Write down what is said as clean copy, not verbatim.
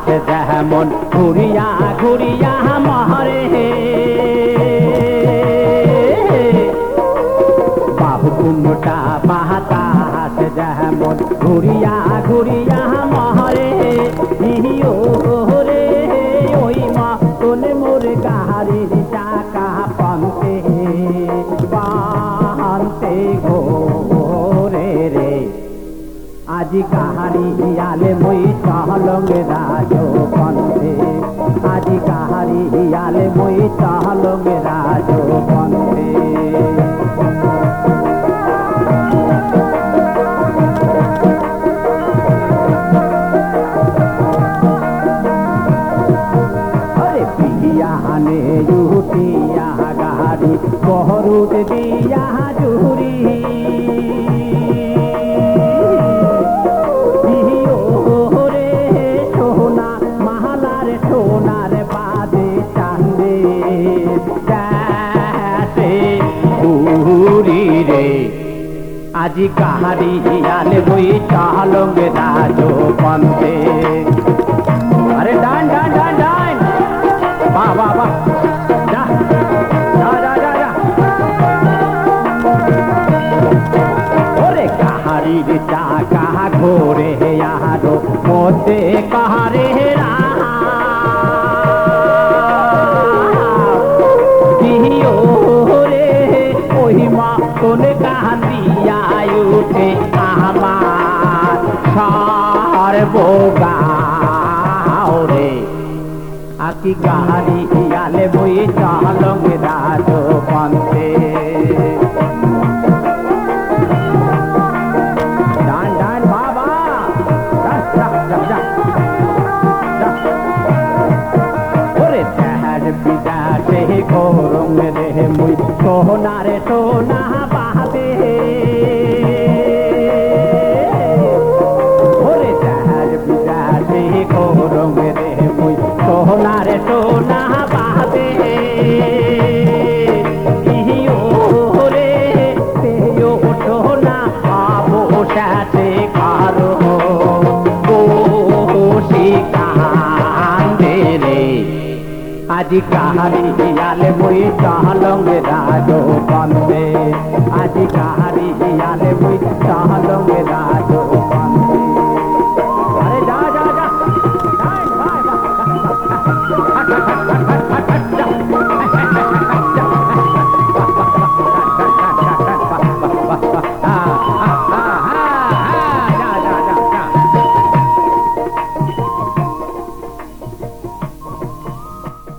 যেমন ঘুরিয়া ঘুরিয়া মহরে বাহু কুমটা বাতাস যেমন ঘুরিয়া ঘুরিয়া মহরে ইহিও রে ওই মতন মোর গাড়ির চাকা পান্তে পান্তে ঘোরে রে আজি কাহারি হিয়ালে মই চহলং রাজো পন্থে আজি কাহারি হিয়ালে মই চহলং রাজো পন্থে अरे पियाने युतिया गाड़ी बहरुद दिया जुरी আজি কাহারি হিয়ালে বই চালং রাজো পন্থে আরে ডান ডান ডান ডান বাহ বাহ বাহ যা যা যা যা যা ওরে কাহারির চাকা ঘোরে আরো মধ্যে কাহারে কোন কান্দিয়া উঠে আমার সর্বগাও রে আকি গাড়ি হিয়ালে বই চালং রাজো পন্থে ডান ডান বাবা ওরে দেহার বিদাতে গরম রে মুই সোনারে সোনা পাবে ওরে দেহার বিদাতে গরম রে মুই সোনারে সোনা পাবে ইহিও রে পেও সোনা পাবো সাথে কারো বসি কান্দে রে আজি কাহারি হিয়ালে বই চালং রাজো পন্থে আজি কাহারি হিয়ালে বই চালং রাজো